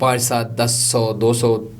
5, 7, 10, 100, 200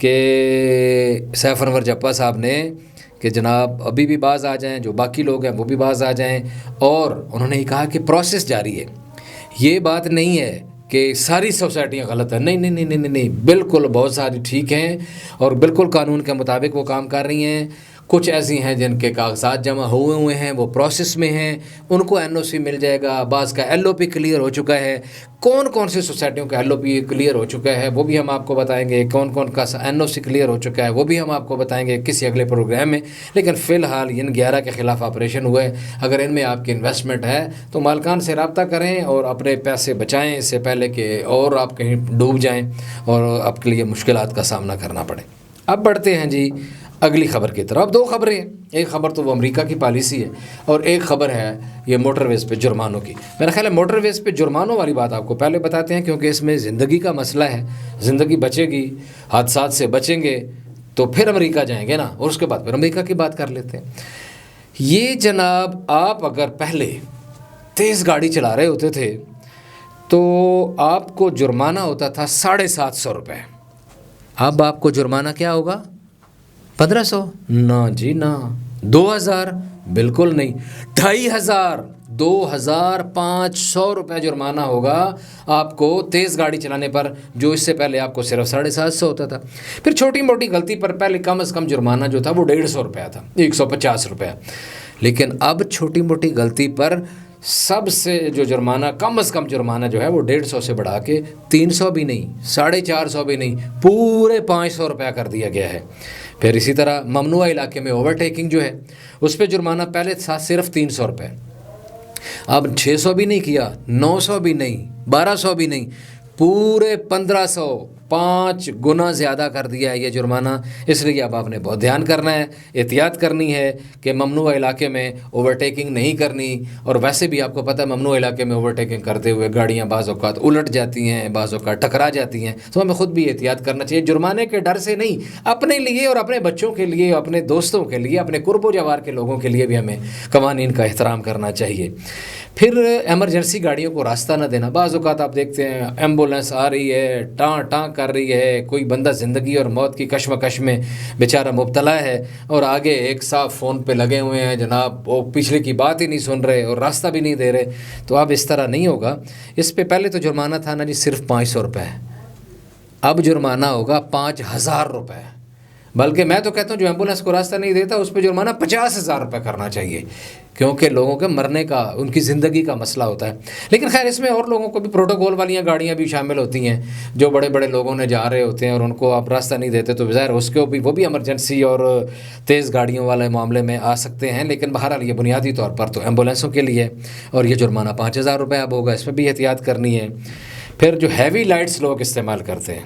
کہ سیف انور جپا صاحب نے کہ جناب ابھی بھی باز آ جائیں، جو باقی لوگ ہیں وہ بھی باز آ جائیں، اور انہوں نے یہ کہا کہ پروسیس جاری ہے، یہ بات نہیں ہے کہ ساری سوسائٹیاں غلط ہیں، نہیں نہیں نہیں نہیں نہیں، بالکل بہت ساری ٹھیک ہیں اور بالکل قانون کے مطابق وہ کام کر رہی ہیں، کچھ ایسی ہیں جن کے کاغذات جمع ہوئے ہیں، وہ پروسیس میں ہیں، ان کو این او سی مل جائے گا، بعض کا ایل او پی کلیئر ہو چکا ہے، کون کون سی سوسائٹیوں کا ایل او پی کلیئر ہو چکا ہے وہ بھی ہم آپ کو بتائیں گے، کون کون کا این او سی کلیئر ہو چکا ہے وہ بھی ہم آپ کو بتائیں گے کسی اگلے پروگرام میں۔ لیکن فی الحال ان 11 کے خلاف آپریشن ہوا ہے، اگر ان میں آپ کی انویسٹمنٹ ہے تو مالکان سے رابطہ کریں اور اپنے پیسے بچائیں اس سے پہلے کہ اور آپ کہیں ڈوب جائیں اور آپ کے لیے مشکلات کا سامنا کرنا پڑے۔ اب بڑھتے ہیں جی اگلی خبر کی طرف۔ دو خبریں ہیں، ایک خبر تو وہ امریکہ کی پالیسی ہے اور ایک خبر ہے یہ موٹر ویز پہ جرمانوں کی۔ میرا خیال ہے موٹر ویز پہ جرمانوں والی بات آپ کو پہلے بتاتے ہیں کیونکہ اس میں زندگی کا مسئلہ ہے، زندگی بچے گی، حادثات سے بچیں گے تو پھر امریکہ جائیں گے نا، اور اس کے بعد پھر امریکہ کی بات کر لیتے ہیں۔ یہ جناب آپ اگر پہلے تیز گاڑی چلا رہے ہوتے تھے تو آپ کو جرمانہ ہوتا تھا 750 روپے، اب آپ کو جرمانہ کیا ہوگا؟ 1500؟ نہ جی نہ۔ 2000؟ بالکل نہیں۔ 2500، 2500 روپے جرمانہ ہوگا آپ کو تیز گاڑی چلانے پر، جو اس سے پہلے آپ کو صرف 750 ہوتا تھا۔ پھر چھوٹی موٹی غلطی پر پہلے کم از کم جرمانہ جو تھا وہ 150 روپیہ تھا، 150 روپے، لیکن اب چھوٹی موٹی غلطی پر سب سے جو جرمانہ کم از کم جرمانہ جو ہے وہ 150 سے بڑھا کے 300 بھی نہیں، 450 بھی نہیں، پورے 500 روپیہ کر دیا گیا ہے۔ پھر اسی طرح ممنوعہ علاقے میں اوورٹیکنگ جو ہے اس پہ جرمانہ پہلے تھا صرف 300 روپے، اب 600 بھی نہیں کیا، 900 بھی نہیں، 1200 بھی نہیں، پورے 1500، 5 گنا زیادہ کر دیا ہے یہ جرمانہ۔ اس لیے اب آپ نے بہت دھیان کرنا ہے، احتیاط کرنی ہے کہ ممنوعہ علاقے میں اوورٹیکنگ نہیں کرنی، اور ویسے بھی آپ کو پتہ ہے ممنوع علاقے میں اوورٹیکنگ کرتے ہوئے گاڑیاں بعض اوقات الٹ جاتی ہیں، بعض اوقات ٹکرا جاتی ہیں، تو ہمیں خود بھی احتیاط کرنا چاہیے، جرمانے کے ڈر سے نہیں، اپنے لیے اور اپنے بچوں کے لیے، اپنے دوستوں کے لیے، اپنے قرب و جوار کے لوگوں کے لیے بھی ہمیں قوانین کا احترام کرنا چاہیے۔ پھر ایمرجنسی گاڑیوں کو راستہ نہ دینا، بعض اوقات آپ دیکھتے ہیں ایمبولینس آ رہی ہے، ٹاں ٹاں کر رہی ہے، کوئی بندہ زندگی اور موت کی کشمکش میں بیچارہ مبتلا ہے اور آگے ایک صاحب فون پہ لگے ہوئے ہیں جناب، وہ پچھلے کی بات ہی نہیں سن رہے اور راستہ بھی نہیں دے رہے، تو اب اس طرح نہیں ہوگا۔ اس پہ پہلے تو جرمانہ تھا نا جی صرف 500 روپے، اب جرمانہ ہوگا 5000 روپے، بلکہ میں تو کہتا ہوں جو ایمبولینس کو راستہ نہیں دیتا اس پہ جرمانہ 50,000 روپے کرنا چاہیے، کیونکہ لوگوں کے مرنے کا، ان کی زندگی کا مسئلہ ہوتا ہے۔ لیکن خیر اس میں اور لوگوں کو بھی پروٹوکول والیاں گاڑیاں بھی شامل ہوتی ہیں، جو بڑے بڑے لوگوں نے جا رہے ہوتے ہیں اور ان کو آپ راستہ نہیں دیتے تو ظاہر اس کو بھی وہ بھی ایمرجنسی اور تیز گاڑیوں والے معاملے میں آ سکتے ہیں، لیکن بہرحال یہ بنیادی طور پر تو ایمبولینسوں کے لیے، اور یہ جرمانہ 5000 روپے اب ہوگا، اس میں بھی احتیاط کرنی ہے۔ پھر جو ہیوی لائٹس لوگ استعمال کرتے ہیں،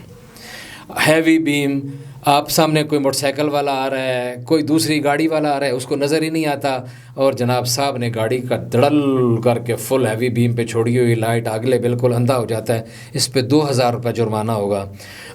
ہیوی بیم، آپ سامنے کوئی موٹر سائیکل والا آ رہا ہے، کوئی دوسری گاڑی والا آ رہا ہے، اس کو نظر ہی نہیں آتا اور جناب صاحب نے گاڑی کا دڑل کر کے فل ہیوی بیم پہ چھوڑی ہوئی لائٹ اگلے بالکل اندھا ہو جاتا ہے، اس پہ 2000 روپے جرمانہ ہوگا۔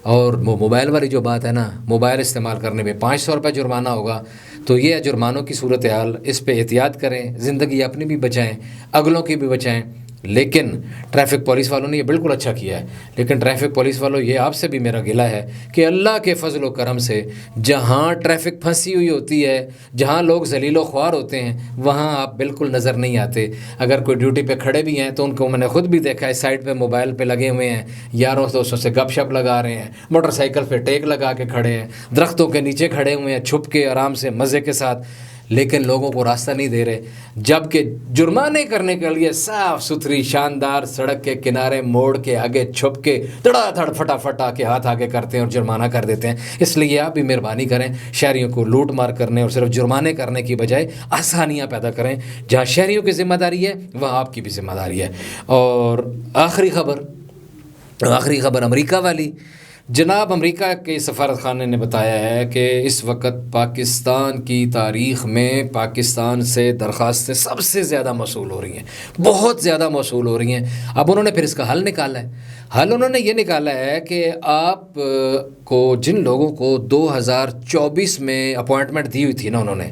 اور وہ موبائل والی جو بات ہے نا، موبائل استعمال کرنے پہ 500 روپے جرمانہ ہوگا۔ تو یہ جرمانوں کی صورتحال، اس پہ احتیاط کریں، زندگی اپنی بھی بچائیں، اگلوں کی بھی بچائیں۔ لیکن ٹریفک پولیس والوں نے یہ بالکل اچھا کیا ہے، لیکن ٹریفک پولیس والوں یہ آپ سے بھی میرا گلہ ہے کہ اللہ کے فضل و کرم سے جہاں ٹریفک پھنسی ہوئی ہوتی ہے، جہاں لوگ ذلیل و خوار ہوتے ہیں، وہاں آپ بالکل نظر نہیں آتے۔ اگر کوئی ڈیوٹی پہ کھڑے بھی ہیں تو ان کو میں نے خود بھی دیکھا ہے، سائڈ پہ موبائل پہ لگے ہوئے ہیں، یاروں دوستوں سے گپ شپ لگا رہے ہیں، موٹر سائیکل پہ ٹیک لگا کے کھڑے ہیں، درختوں کے نیچے کھڑے ہوئے ہیں چھپ کے آرام سے مزے کے ساتھ، لیکن لوگوں کو راستہ نہیں دے رہے، جبکہ جرمانے کرنے کے لیے صاف ستھری شاندار سڑک کے کنارے موڑ کے آگے چھپ کے دڑا دھڑ فٹافٹ آ کے ہاتھ آگے کرتے ہیں اور جرمانہ کر دیتے ہیں۔ اس لیے آپ بھی مہربانی کریں، شہریوں کو لوٹ مار کرنے اور صرف جرمانے کرنے کی بجائے آسانیاں پیدا کریں، جہاں شہریوں کی ذمہ داری ہے وہاں آپ کی بھی ذمہ داری ہے۔ اور آخری خبر امریکہ والی، جناب امریکہ کے سفارت خانے نے بتایا ہے کہ اس وقت پاکستان کی تاریخ میں پاکستان سے درخواستیں سب سے زیادہ موصول ہو رہی ہیں، بہت زیادہ موصول ہو رہی ہیں۔ اب انہوں نے پھر اس کا حل نکالا ہے، حل انہوں نے یہ نکالا ہے کہ آپ کو جن لوگوں کو 2024 میں اپوائنٹمنٹ دی ہوئی تھی نا، انہوں نے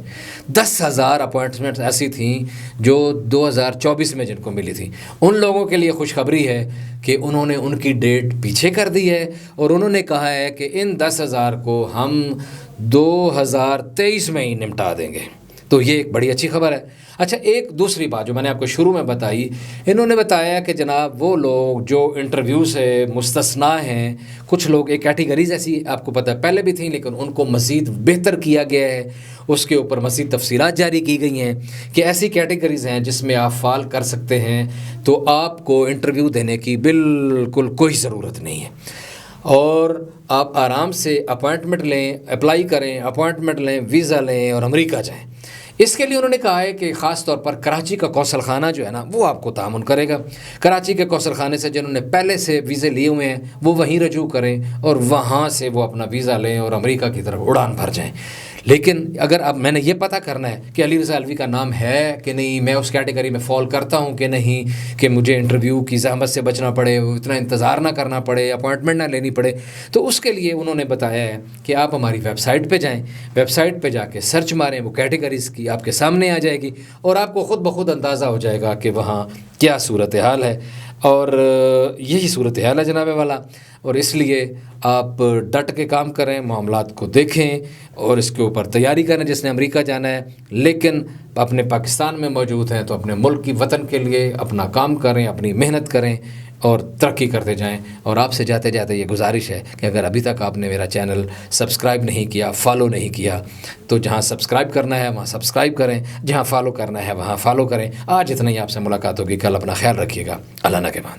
10,000 اپوائنٹمنٹ ایسی تھیں جو 2024 میں جن کو ملی تھی، ان لوگوں کے لیے خوشخبری ہے کہ انہوں نے ان کی ڈیٹ پیچھے کر دی ہے، اور انہوں انہوں نے کہا ہے کہ ان 10,000 کو ہم 2023 میں ہی نمٹا دیں گے۔ تو یہ ایک بڑی اچھی خبر ہے۔ اچھا، ایک دوسری بات جو میں نے آپ کو شروع میں بتائی، انہوں نے بتایا کہ جناب وہ لوگ جو انٹرویو سے مستثنیٰ ہیں، کچھ لوگ، ایک کیٹیگریز ایسی آپ کو پتہ ہے پہلے بھی تھیں لیکن ان کو مزید بہتر کیا گیا ہے، اس کے اوپر مزید تفصیلات جاری کی گئی ہیں کہ ایسی کیٹیگریز ہیں جس میں آپ فال کر سکتے ہیں، تو آپ کو انٹرویو دینے کی بالکل کوئی ضرورت نہیں ہے، اور آپ آرام سے اپوائنٹمنٹ لیں، اپلائی کریں، اپوائنٹمنٹ لیں، ویزا لیں اور امریکہ جائیں۔ اس کے لیے انہوں نے کہا ہے کہ خاص طور پر کراچی کا قوصل خانہ جو ہے نا وہ آپ کو تعاون کرے گا۔ کراچی کے قوصل خانے سے جنہوں نے پہلے سے ویزے لیے ہوئے ہیں وہ وہیں رجوع کریں اور وہاں سے وہ اپنا ویزا لیں اور امریکہ کی طرف اڑان بھر جائیں۔ لیکن اگر اب میں نے یہ پتہ کرنا ہے کہ علی رضا الوی کا نام ہے کہ نہیں، میں اس کیٹیگری میں فال کرتا ہوں کہ نہیں، کہ مجھے انٹرویو کی زحمت سے بچنا پڑے، اتنا انتظار نہ کرنا پڑے، اپوائنٹمنٹ نہ لینی پڑے، تو اس کے لیے انہوں نے بتایا ہے کہ آپ ہماری ویب سائٹ پہ جائیں، ویب سائٹ پہ جا کے سرچ ماریں، وہ کیٹیگریز کی آپ کے سامنے آ جائے گی اور آپ کو خود بخود اندازہ ہو جائے گا کہ وہاں کیا صورتحال ہے، اور یہی صورتحال ہے جناب والا۔ اور اس لیے آپ ڈٹ کے کام کریں، معاملات کو دیکھیں اور اس کے اوپر تیاری کریں جس نے امریکہ جانا ہے، لیکن اپنے پاکستان میں موجود ہیں تو اپنے ملک کی وطن کے لیے اپنا کام کریں، اپنی محنت کریں اور ترقی کرتے جائیں۔ اور آپ سے جاتے جاتے یہ گزارش ہے کہ اگر ابھی تک آپ نے میرا چینل سبسکرائب نہیں کیا، فالو نہیں کیا، تو جہاں سبسکرائب کرنا ہے وہاں سبسکرائب کریں، جہاں فالو کرنا ہے وہاں فالو کریں۔ آج اتنا ہی، آپ سے ملاقات ہوگی کل، اپنا خیال رکھیے گا، اللہ نگہبان۔